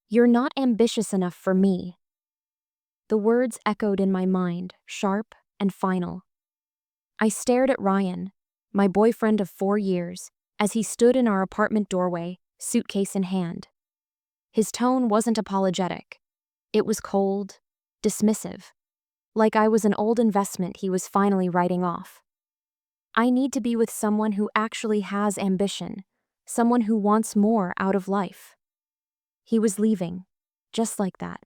"You're not ambitious enough for me." The words echoed in my mind, sharp and final. I stared at Ryan, my boyfriend of 4 years, as he stood in our apartment doorway, suitcase in hand. His tone wasn't apologetic. It was cold, dismissive, like I was an old investment he was finally writing off. I need to be with someone who actually has ambition, someone who wants more out of life. He was leaving, just like that.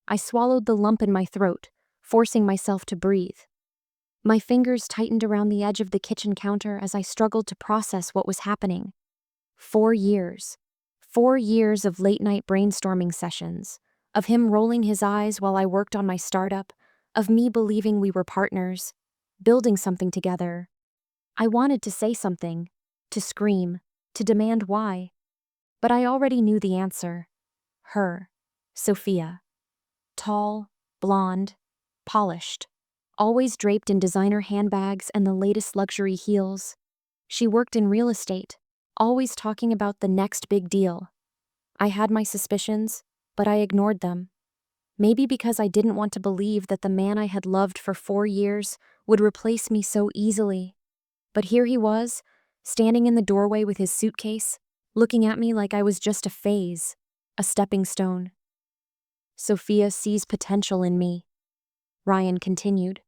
I swallowed the lump in my throat, forcing myself to breathe. My fingers tightened around the edge of the kitchen counter as I struggled to process what was happening. 4 years. 4 years of late-night brainstorming sessions, of him rolling his eyes while I worked on my startup, of me believing we were partners, building something together. I wanted to say something, to scream, to demand why. But I already knew the answer. Her. Sophia. Tall, blonde, polished, always draped in designer handbags and the latest luxury heels. She worked in real estate, always talking about the next big deal. I had my suspicions, but I ignored them. Maybe because I didn't want to believe that the man I had loved for 4 years would replace me so easily. But here he was, standing in the doorway with his suitcase, looking at me like I was just a phase, a stepping stone. "Sophia sees potential in me," Ryan continued,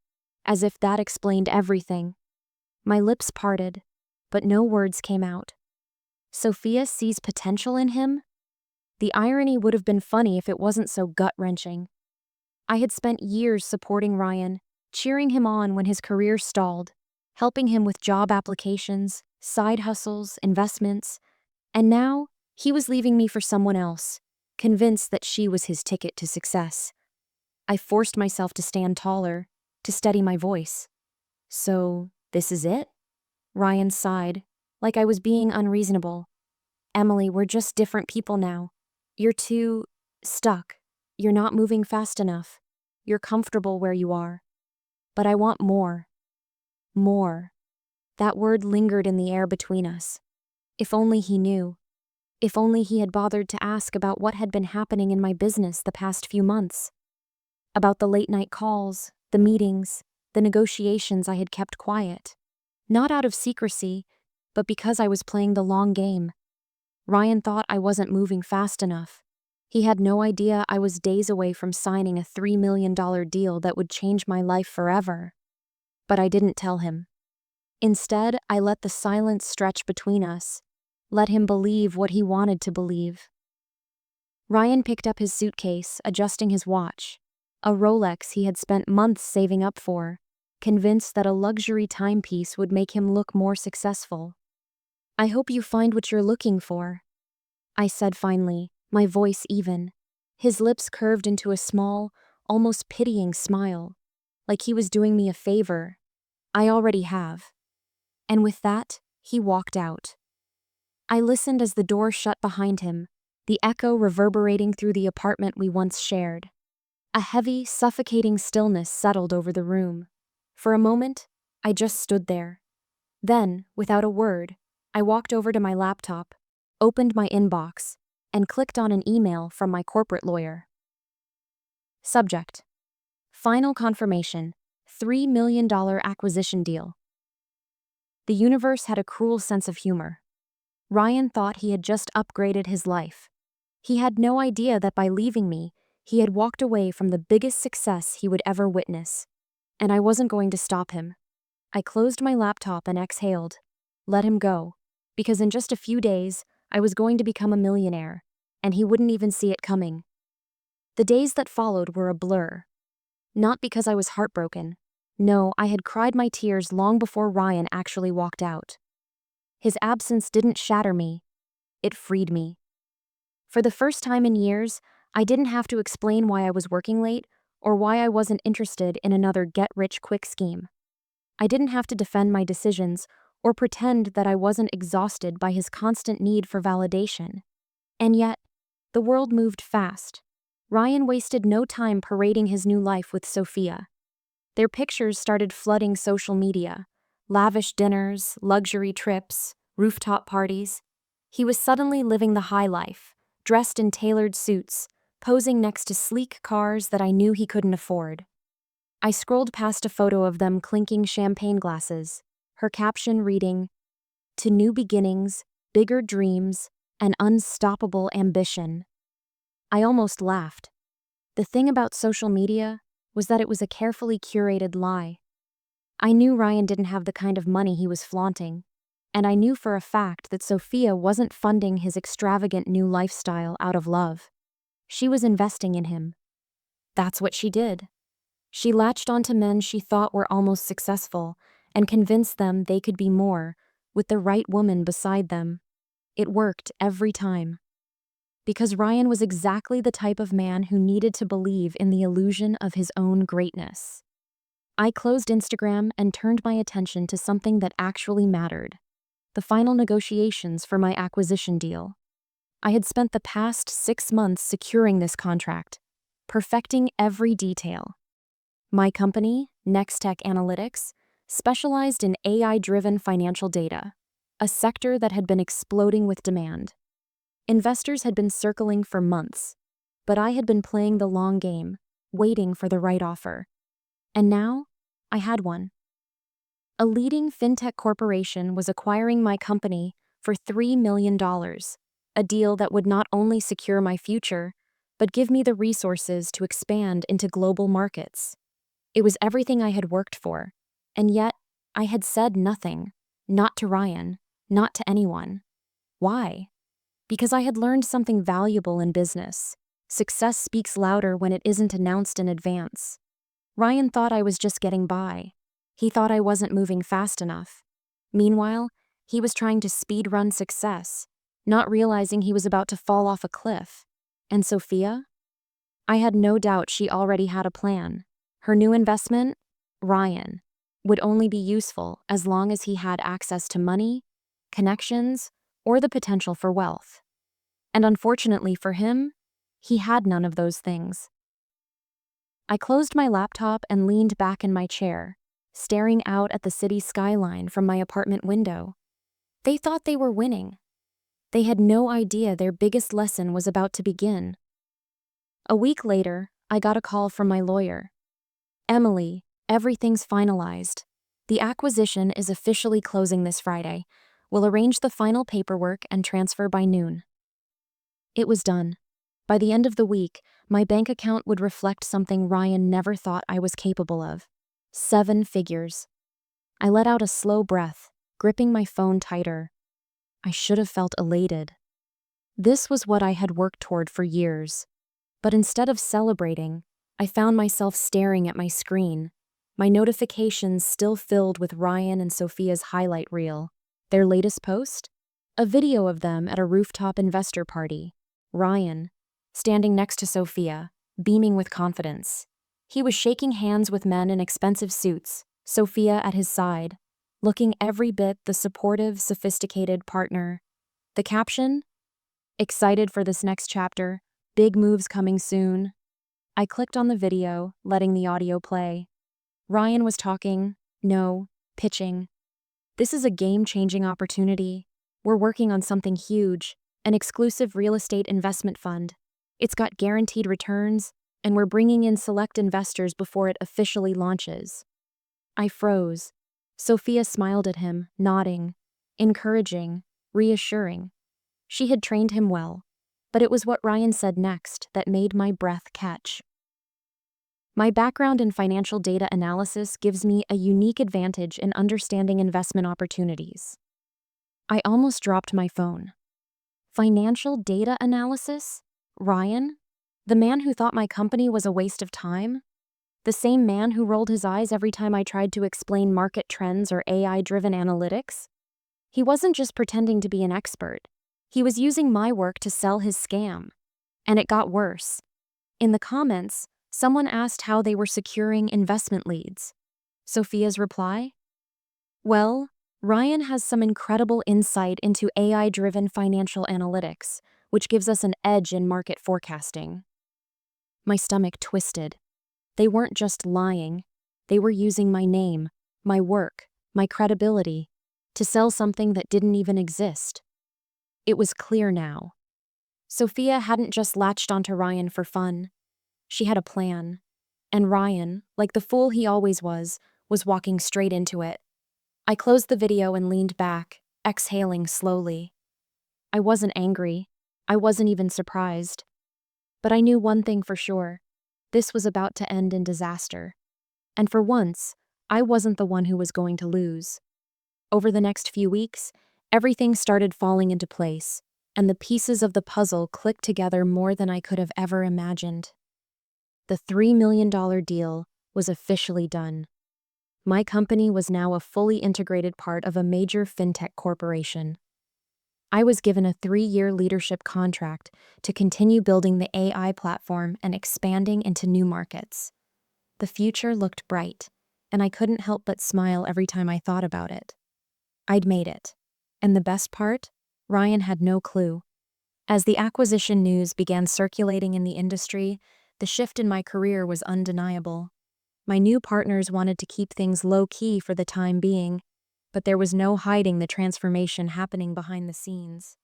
as if that explained everything. My lips parted, but no words came out. Sophia sees potential in him? The irony would have been funny if it wasn't so gut-wrenching. I had spent years supporting Ryan, cheering him on when his career stalled, helping him with job applications, side hustles, investments, and now he was leaving me for someone else, convinced that she was his ticket to success. I forced myself to stand taller, to steady my voice. "So, this is it?" Ryan sighed, like I was being unreasonable. "Emily, we're just different people now. You're too stuck. You're not moving fast enough. You're comfortable where you are. But I want more." More. That word lingered in the air between us. If only he knew. If only he had bothered to ask about what had been happening in my business the past few months. About the late-night calls, the meetings, the negotiations I had kept quiet. Not out of secrecy, but because I was playing the long game. Ryan thought I wasn't moving fast enough. He had no idea I was days away from signing a $3 million deal that would change my life forever. But I didn't tell him. Instead, I let the silence stretch between us, let him believe what he wanted to believe. Ryan picked up his suitcase, adjusting his watch, a Rolex he had spent months saving up for, convinced that a luxury timepiece would make him look more successful. "I hope you find what you're looking for," I said finally, my voice even. His lips curved into a small, almost pitying smile, like he was doing me a favor. "I already have." And with that, he walked out. I listened as the door shut behind him, the echo reverberating through the apartment we once shared. A heavy, suffocating stillness settled over the room. For a moment, I just stood there. Then, without a word, I walked over to my laptop, opened my inbox, and clicked on an email from my corporate lawyer. Subject: Final confirmation, $3 million acquisition deal. The universe had a cruel sense of humor. Ryan thought he had just upgraded his life. He had no idea that by leaving me, he had walked away from the biggest success he would ever witness. And I wasn't going to stop him. I closed my laptop and exhaled, let him go, because in just a few days, I was going to become a millionaire, and he wouldn't even see it coming. The days that followed were a blur. Not because I was heartbroken. No, I had cried my tears long before Ryan actually walked out. His absence didn't shatter me. It freed me. For the first time in years, I didn't have to explain why I was working late or why I wasn't interested in another get-rich-quick scheme. I didn't have to defend my decisions or pretend that I wasn't exhausted by his constant need for validation. And yet, the world moved fast. Ryan wasted no time parading his new life with Sophia. Their pictures started flooding social media. Lavish dinners, luxury trips, rooftop parties. He was suddenly living the high life, dressed in tailored suits, posing next to sleek cars that I knew he couldn't afford. I scrolled past a photo of them clinking champagne glasses, her caption reading, "To new beginnings, bigger dreams, and unstoppable ambition." I almost laughed. The thing about social media was that it was a carefully curated lie. I knew Ryan didn't have the kind of money he was flaunting, and I knew for a fact that Sophia wasn't funding his extravagant new lifestyle out of love. She was investing in him. That's what she did. She latched onto men she thought were almost successful and convinced them they could be more, with the right woman beside them. It worked every time. Because Ryan was exactly the type of man who needed to believe in the illusion of his own greatness. I closed Instagram and turned my attention to something that actually mattered: the final negotiations for my acquisition deal. I had spent the past 6 months securing this contract, perfecting every detail. My company, Nextech Analytics, specialized in AI-driven financial data, a sector that had been exploding with demand. Investors had been circling for months, but I had been playing the long game, waiting for the right offer. And now, I had one. A leading fintech corporation was acquiring my company for $3 million, a deal that would not only secure my future, but give me the resources to expand into global markets. It was everything I had worked for, and yet I had said nothing, not to Ryan, not to anyone. Why? Because I had learned something valuable in business. Success speaks louder when it isn't announced in advance. Ryan thought I was just getting by. He thought I wasn't moving fast enough. Meanwhile, he was trying to speed-run success, not realizing he was about to fall off a cliff. And Sophia? I had no doubt she already had a plan. Her new investment, Ryan, would only be useful as long as he had access to money, connections, or the potential for wealth. And unfortunately for him, he had none of those things. I closed my laptop and leaned back in my chair, staring out at the city skyline from my apartment window. They thought they were winning. They had no idea their biggest lesson was about to begin. A week later, I got a call from my lawyer. "Emily, everything's finalized. The acquisition is officially closing this Friday. We'll arrange the final paperwork and transfer by noon." It was done. By the end of the week, my bank account would reflect something Ryan never thought I was capable of: 7 figures. I let out a slow breath, gripping my phone tighter. I should have felt elated. This was what I had worked toward for years. But instead of celebrating, I found myself staring at my screen, my notifications still filled with Ryan and Sophia's highlight reel. Their latest post? A video of them at a rooftop investor party. Ryan, standing next to Sophia, beaming with confidence. He was shaking hands with men in expensive suits, Sophia at his side, looking every bit the supportive, sophisticated partner. The caption? "Excited for this next chapter. Big moves coming soon." I clicked on the video, letting the audio play. Ryan was talking, no, pitching. "This is a game-changing opportunity. We're working on something huge, an exclusive real estate investment fund. It's got guaranteed returns, and we're bringing in select investors before it officially launches." I froze. Sophia smiled at him, nodding, encouraging, reassuring. She had trained him well, but it was what Ryan said next that made my breath catch. My background in financial data analysis gives me a unique advantage in understanding investment opportunities. I almost dropped my phone. Financial data analysis? Ryan? The man who thought my company was a waste of time? The same man who rolled his eyes every time I tried to explain market trends or AI-driven analytics? He wasn't just pretending to be an expert. He was using my work to sell his scam. And it got worse. In the comments, someone asked how they were securing investment leads. Sophia's reply? "Well, Ryan has some incredible insight into AI-driven financial analytics, which gives us an edge in market forecasting." My stomach twisted. They weren't just lying. They were using my name, my work, my credibility, to sell something that didn't even exist. It was clear now. Sophia hadn't just latched onto Ryan for fun. She had a plan. And Ryan, like the fool he always was walking straight into it. I closed the video and leaned back, exhaling slowly. I wasn't angry. I wasn't even surprised. But I knew one thing for sure. This was about to end in disaster. And for once, I wasn't the one who was going to lose. Over the next few weeks, everything started falling into place, and the pieces of the puzzle clicked together more than I could have ever imagined. The $3 million deal was officially done. My company was now a fully integrated part of a major fintech corporation. I was given a 3-year leadership contract to continue building the AI platform and expanding into new markets. The future looked bright, and I couldn't help but smile every time I thought about it. I'd made it. And the best part? Ryan had no clue. As the acquisition news began circulating in the industry, the shift in my career was undeniable. My new partners wanted to keep things low-key for the time being, but there was no hiding the transformation happening behind the scenes.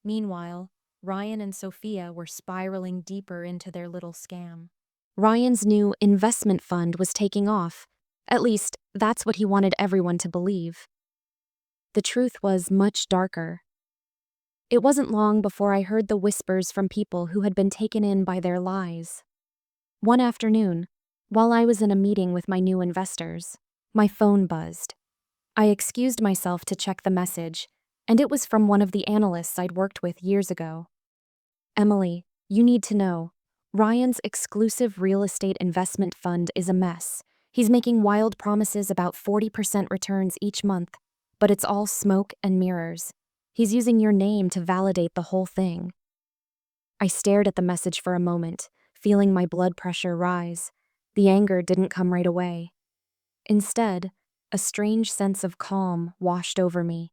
Meanwhile, Ryan and Sophia were spiraling deeper into their little scam. Ryan's new investment fund was taking off. At least, that's what he wanted everyone to believe. The truth was much darker. It wasn't long before I heard the whispers from people who had been taken in by their lies. One afternoon, while I was in a meeting with my new investors, my phone buzzed. I excused myself to check the message, and it was from one of the analysts I'd worked with years ago. "Emily, you need to know. Ryan's exclusive real estate investment fund is a mess. He's making wild promises about 40% returns each month, but it's all smoke and mirrors. He's using your name to validate the whole thing." I stared at the message for a moment, feeling my blood pressure rise. The anger didn't come right away. Instead, a strange sense of calm washed over me.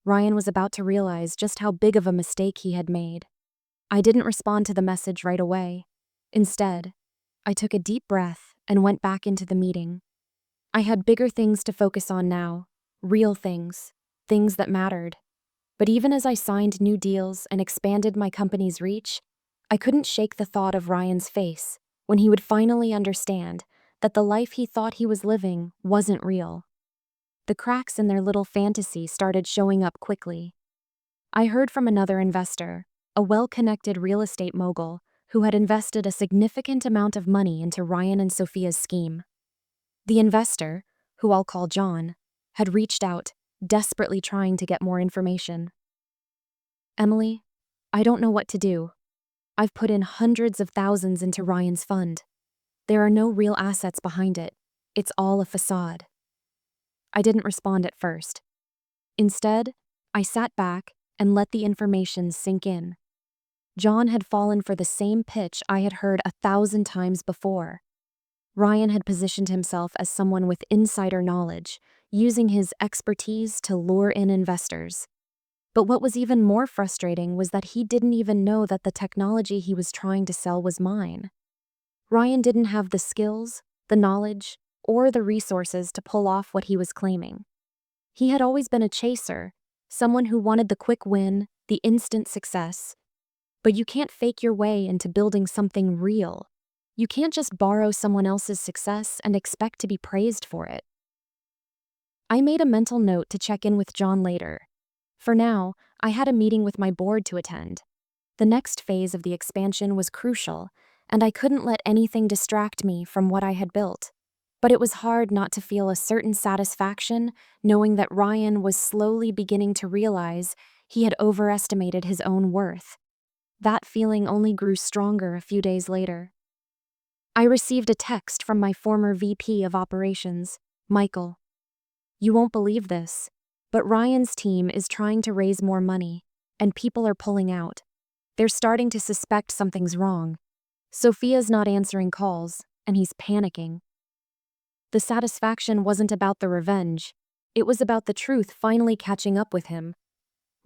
Ryan was about to realize just how big of a mistake he had made. I didn't respond to the message right away. Instead, I took a deep breath and went back into the meeting. I had bigger things to focus on now, real things, things that mattered. But even as I signed new deals and expanded my company's reach, I couldn't shake the thought of Ryan's face when he would finally understand that the life he thought he was living wasn't real. The cracks in their little fantasy started showing up quickly. I heard from another investor, a well-connected real estate mogul who had invested a significant amount of money into Ryan and Sophia's scheme. The investor, who I'll call John, had reached out, desperately trying to get more information. "Emily, I don't know what to do. I've put in hundreds of thousands into Ryan's fund. There are no real assets behind it. It's all a facade." I didn't respond at first. Instead, I sat back and let the information sink in. John had fallen for the same pitch I had heard 1,000 times before. Ryan had positioned himself as someone with insider knowledge, using his expertise to lure in investors. But what was even more frustrating was that he didn't even know that the technology he was trying to sell was mine. Ryan didn't have the skills, the knowledge, or the resources to pull off what he was claiming. He had always been a chaser, someone who wanted the quick win, the instant success. But you can't fake your way into building something real. You can't just borrow someone else's success and expect to be praised for it. I made a mental note to check in with John later. For now, I had a meeting with my board to attend. The next phase of the expansion was crucial, and I couldn't let anything distract me from what I had built. But it was hard not to feel a certain satisfaction knowing that Ryan was slowly beginning to realize he had overestimated his own worth. That feeling only grew stronger a few days later. I received a text from my former VP of operations, Michael. "You won't believe this, but Ryan's team is trying to raise more money, and people are pulling out. They're starting to suspect something's wrong. Sophia's not answering calls, and he's panicking." The satisfaction wasn't about the revenge. It was about the truth finally catching up with him.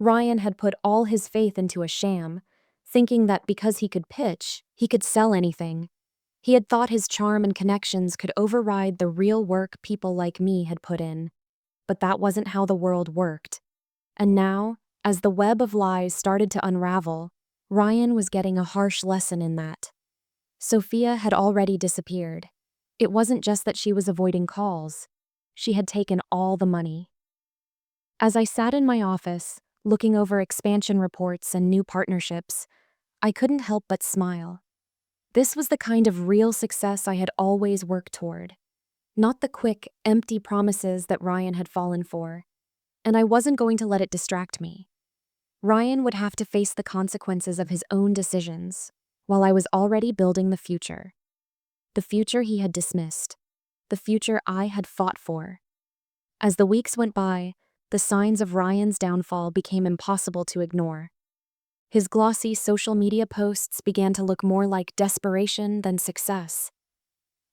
Ryan had put all his faith into a sham, thinking that because he could pitch, he could sell anything. He had thought his charm and connections could override the real work people like me had put in. But that wasn't how the world worked. And now, as the web of lies started to unravel, Ryan was getting a harsh lesson in that. Sophia had already disappeared. It wasn't just that she was avoiding calls. She had taken all the money. As I sat in my office, looking over expansion reports and new partnerships, I couldn't help but smile. This was the kind of real success I had always worked toward. Not the quick, empty promises that Ryan had fallen for. And I wasn't going to let it distract me. Ryan would have to face the consequences of his own decisions, while I was already building the future. The future he had dismissed. The future I had fought for. As the weeks went by, the signs of Ryan's downfall became impossible to ignore. His glossy social media posts began to look more like desperation than success.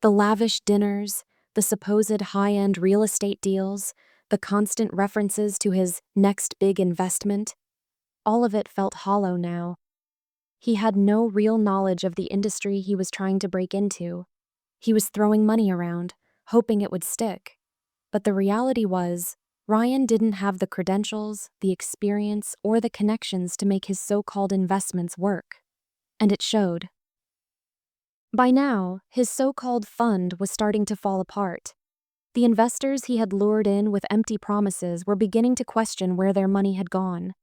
The lavish dinners, the supposed high-end real estate deals, the constant references to his next big investment, all of it felt hollow now. He had no real knowledge of the industry he was trying to break into. He was throwing money around, hoping it would stick. But the reality was, Ryan didn't have the credentials, the experience, or the connections to make his so-called investments work. And it showed. By now, his so-called fund was starting to fall apart. The investors he had lured in with empty promises were beginning to question where their money had gone.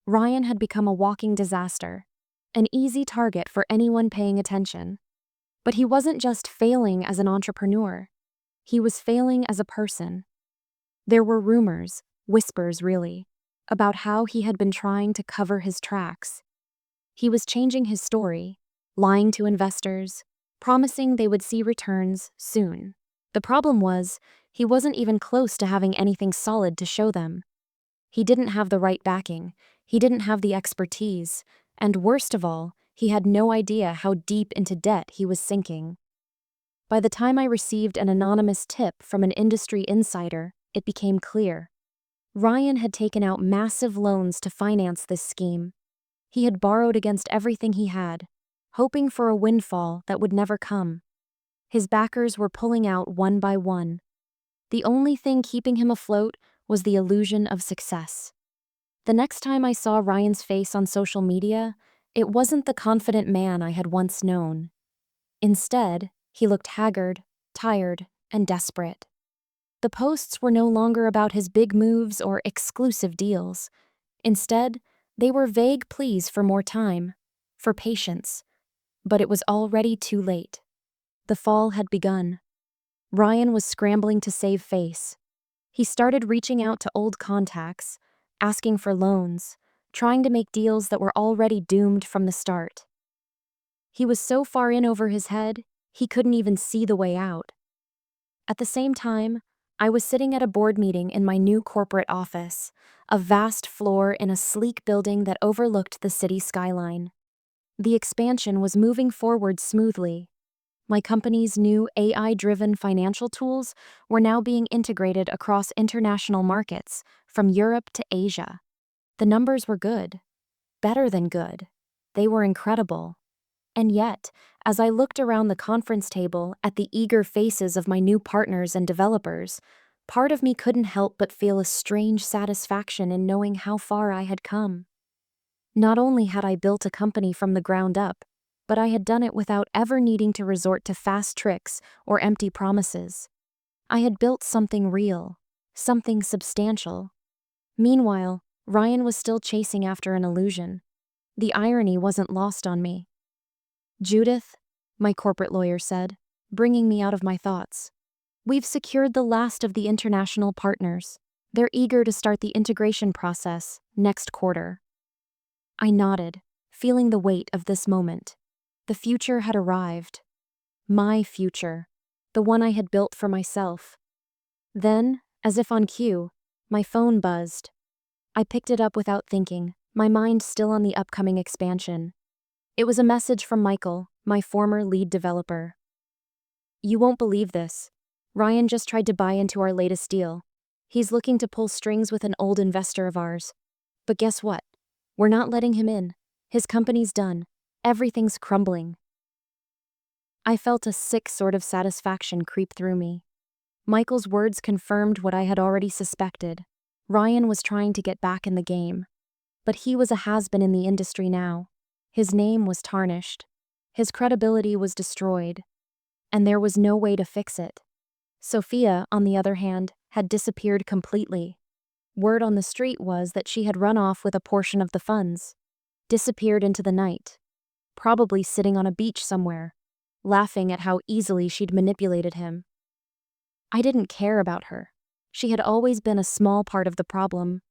Ryan had become a walking disaster, an easy target for anyone paying attention. But he wasn't just failing as an entrepreneur. He was failing as a person. There were rumors, whispers really, about how he had been trying to cover his tracks. He was changing his story, lying to investors, promising they would see returns soon. The problem was, he wasn't even close to having anything solid to show them. He didn't have the right backing, he didn't have the expertise, and worst of all, he had no idea how deep into debt he was sinking. By the time I received an anonymous tip from an industry insider, it became clear. Ryan had taken out massive loans to finance this scheme. He had borrowed against everything he had, hoping for a windfall that would never come. His backers were pulling out one by one. The only thing keeping him afloat was the illusion of success. The next time I saw Ryan's face on social media, it wasn't the confident man I had once known. Instead, he looked haggard, tired, and desperate. The posts were no longer about his big moves or exclusive deals. Instead, they were vague pleas for more time, for patience. But it was already too late. The fall had begun. Ryan was scrambling to save face. He started reaching out to old contacts, asking for loans, trying to make deals that were already doomed from the start. He was so far in over his head, he couldn't even see the way out. At the same time, I was sitting at a board meeting in my new corporate office, a vast floor in a sleek building that overlooked the city skyline. The expansion was moving forward smoothly. My company's new AI-driven financial tools were now being integrated across international markets, from Europe to Asia. The numbers were good. Better than good. They were incredible. And yet, as I looked around the conference table at the eager faces of my new partners and developers, part of me couldn't help but feel a strange satisfaction in knowing how far I had come. Not only had I built a company from the ground up, but I had done it without ever needing to resort to fast tricks or empty promises. I had built something real, something substantial. Meanwhile, Ryan was still chasing after an illusion. The irony wasn't lost on me. "Judith," my corporate lawyer said, bringing me out of my thoughts. "We've secured the last of the international partners. They're eager to start the integration process next quarter." I nodded, feeling the weight of this moment. The future had arrived. My future. The one I had built for myself. Then, as if on cue, my phone buzzed. I picked it up without thinking, my mind still on the upcoming expansion. It was a message from Michael, my former lead developer. "You won't believe this. Ryan just tried to buy into our latest deal. He's looking to pull strings with an old investor of ours. But guess what? We're not letting him in. His company's done. Everything's crumbling." I felt a sick sort of satisfaction creep through me. Michael's words confirmed what I had already suspected. Ryan was trying to get back in the game. But he was a has-been in the industry now. His name was tarnished. His credibility was destroyed. And there was no way to fix it. Sophia, on the other hand, had disappeared completely. Word on the street was that she had run off with a portion of the funds, disappeared into the night, probably sitting on a beach somewhere, laughing at how easily she'd manipulated him. I didn't care about her. She had always been a small part of the problem.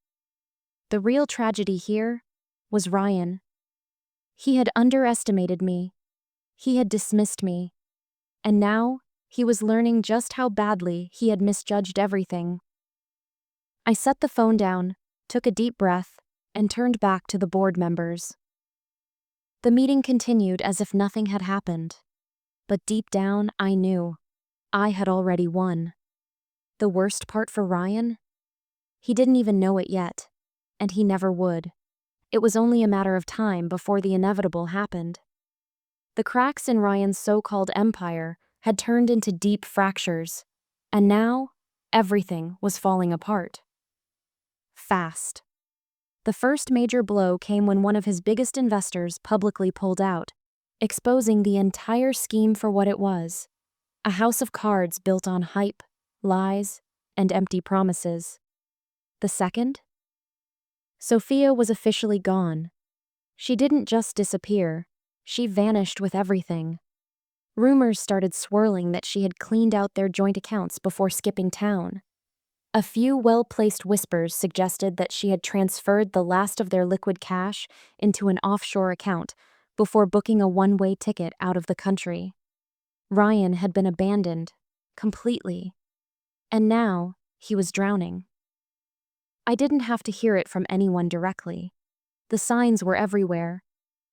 The real tragedy here was Ryan. He had underestimated me. He had dismissed me. And now, he was learning just how badly he had misjudged everything. I set the phone down, took a deep breath, and turned back to the board members. The meeting continued as if nothing had happened. But deep down, I knew. I had already won. The worst part for Ryan? He didn't even know it yet. And he never would. It was only a matter of time before the inevitable happened. The cracks in Ryan's so-called empire had turned into deep fractures. And now, everything was falling apart. Fast. The first major blow came when one of his biggest investors publicly pulled out, exposing the entire scheme for what it was: a house of cards built on hype, lies, and empty promises. The second? Sophia was officially gone. She didn't just disappear, she vanished with everything. Rumors started swirling that she had cleaned out their joint accounts before skipping town. A few well-placed whispers suggested that she had transferred the last of their liquid cash into an offshore account before booking a one-way ticket out of the country. Ryan had been abandoned, completely. And now, he was drowning. I didn't have to hear it from anyone directly. The signs were everywhere.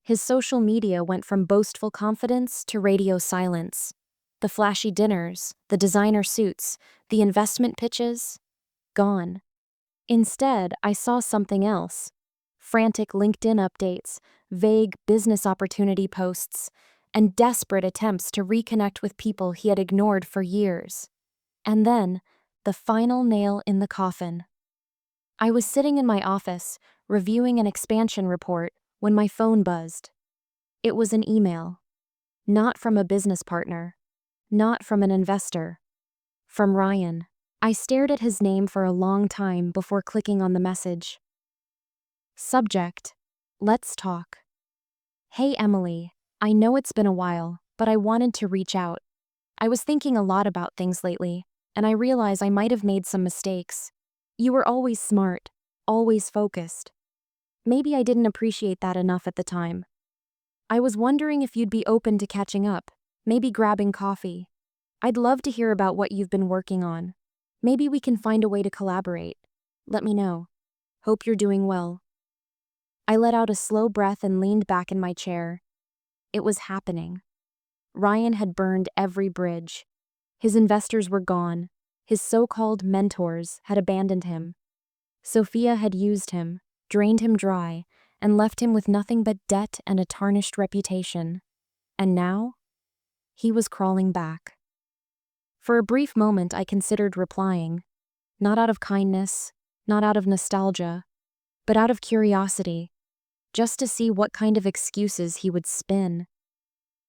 His social media went from boastful confidence to radio silence. The flashy dinners, the designer suits, the investment pitches, gone. Instead, I saw something else. Frantic LinkedIn updates, vague business opportunity posts, and desperate attempts to reconnect with people he had ignored for years. And then, the final nail in the coffin. I was sitting in my office, reviewing an expansion report, when my phone buzzed. It was an email. Not from a business partner. Not from an investor. From Ryan. I stared at his name for a long time before clicking on the message. Subject: Let's talk. Hey Emily, I know it's been a while, but I wanted to reach out. I was thinking a lot about things lately, and I realize I might have made some mistakes. You were always smart, always focused. Maybe I didn't appreciate that enough at the time. I was wondering if you'd be open to catching up, maybe grabbing coffee. I'd love to hear about what you've been working on. Maybe we can find a way to collaborate. Let me know. Hope you're doing well. I let out a slow breath and leaned back in my chair. It was happening. Ryan had burned every bridge. His investors were gone. His so-called mentors had abandoned him. Sophia had used him, drained him dry, and left him with nothing but debt and a tarnished reputation. And now? He was crawling back. For a brief moment I considered replying, not out of kindness, not out of nostalgia, but out of curiosity, just to see what kind of excuses he would spin.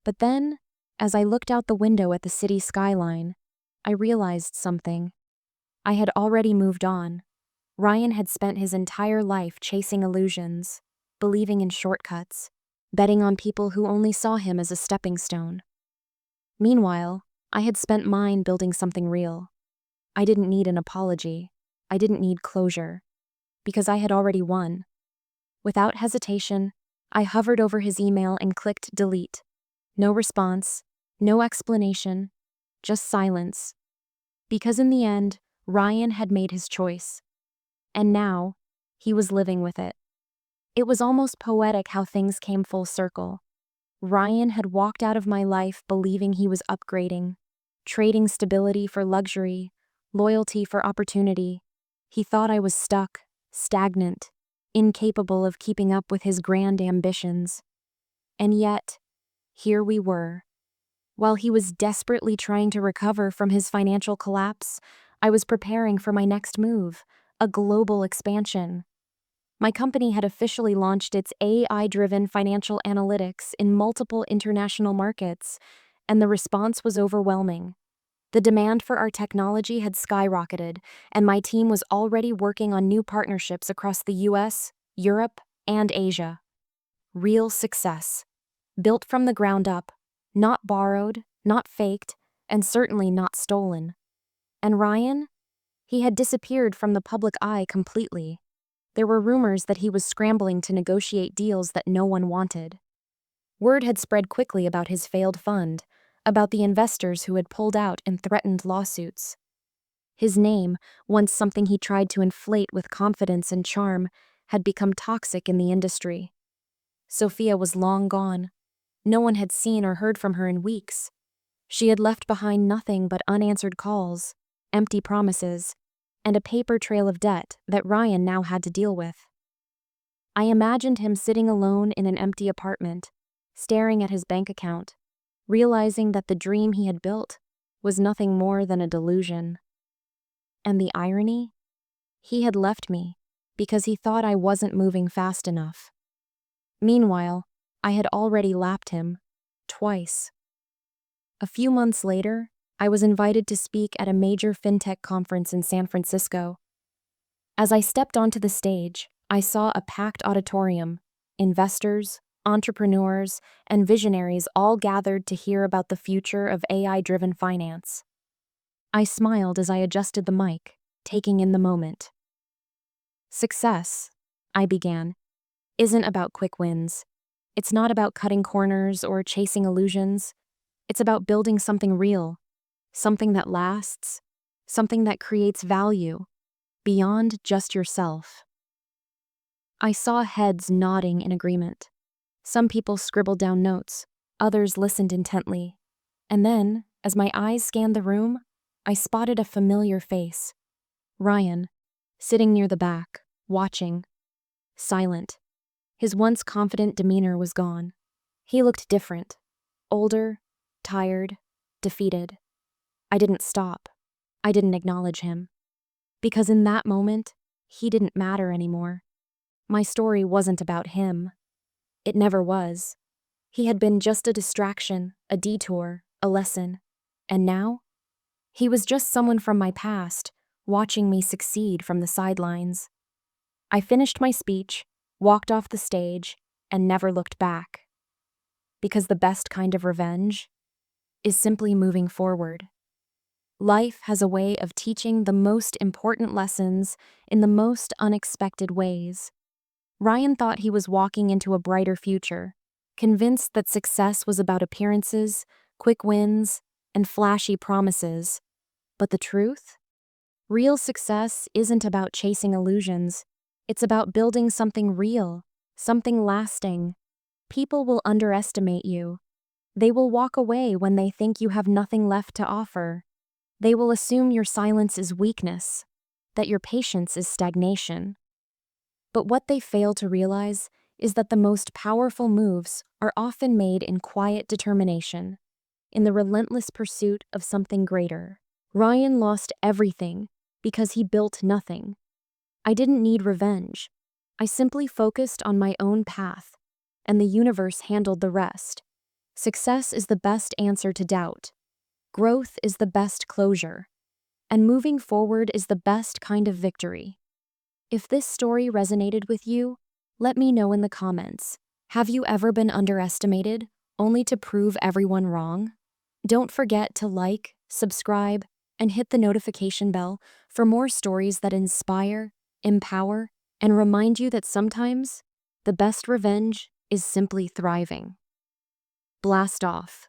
But then, as I looked out the window at the city skyline, I realized something. I had already moved on. Ryan had spent his entire life chasing illusions, believing in shortcuts, betting on people who only saw him as a stepping stone. Meanwhile, I had spent mine building something real. I didn't need an apology. I didn't need closure. Because I had already won. Without hesitation, I hovered over his email and clicked delete. No response, no explanation, just silence. Because in the end, Ryan had made his choice. And now, he was living with it. It was almost poetic how things came full circle. Ryan had walked out of my life believing he was upgrading, trading stability for luxury, loyalty for opportunity. He thought I was stuck, stagnant, incapable of keeping up with his grand ambitions. And yet, here we were. While he was desperately trying to recover from his financial collapse, I was preparing for my next move, a global expansion. My company had officially launched its AI-driven financial analytics in multiple international markets, and the response was overwhelming. The demand for our technology had skyrocketed, and my team was already working on new partnerships across the US, Europe, and Asia. Real success. Built from the ground up, not borrowed, not faked, and certainly not stolen. And Ryan? He had disappeared from the public eye completely. There were rumors that he was scrambling to negotiate deals that no one wanted. Word had spread quickly about his failed fund, about the investors who had pulled out and threatened lawsuits. His name, once something he tried to inflate with confidence and charm, had become toxic in the industry. Sophia was long gone. No one had seen or heard from her in weeks. She had left behind nothing but unanswered calls, empty promises, and a paper trail of debt that Ryan now had to deal with. I imagined him sitting alone in an empty apartment, staring at his bank account, realizing that the dream he had built was nothing more than a delusion. And the irony? He had left me because he thought I wasn't moving fast enough. Meanwhile, I had already lapped him, twice. A few months later, I was invited to speak at a major fintech conference in San Francisco. As I stepped onto the stage, I saw a packed auditorium, investors, entrepreneurs, and visionaries all gathered to hear about the future of AI-driven finance. I smiled as I adjusted the mic, taking in the moment. Success, I began, isn't about quick wins. It's not about cutting corners or chasing illusions. It's about building something real, something that lasts, something that creates value, beyond just yourself. I saw heads nodding in agreement. Some people scribbled down notes, others listened intently. And then, as my eyes scanned the room, I spotted a familiar face. Ryan, sitting near the back, watching, silent. His once confident demeanor was gone. He looked different, older, tired, defeated. I didn't stop. I didn't acknowledge him. Because in that moment, he didn't matter anymore. My story wasn't about him. It never was. He had been just a distraction, a detour, a lesson. And now? He was just someone from my past, watching me succeed from the sidelines. I finished my speech, walked off the stage, and never looked back. Because the best kind of revenge is simply moving forward. Life has a way of teaching the most important lessons in the most unexpected ways. Ryan thought he was walking into a brighter future, convinced that success was about appearances, quick wins, and flashy promises. But the truth? Real success isn't about chasing illusions. It's about building something real, something lasting. People will underestimate you. They will walk away when they think you have nothing left to offer. They will assume your silence is weakness, that your patience is stagnation. But what they fail to realize is that the most powerful moves are often made in quiet determination, in the relentless pursuit of something greater. Ryan lost everything because he built nothing. I didn't need revenge. I simply focused on my own path, and the universe handled the rest. Success is the best answer to doubt. Growth is the best closure. And moving forward is the best kind of victory. If this story resonated with you, let me know in the comments. Have you ever been underestimated, only to prove everyone wrong? Don't forget to like, subscribe, and hit the notification bell for more stories that inspire, empower, and remind you that sometimes the best revenge is simply thriving. Blast off.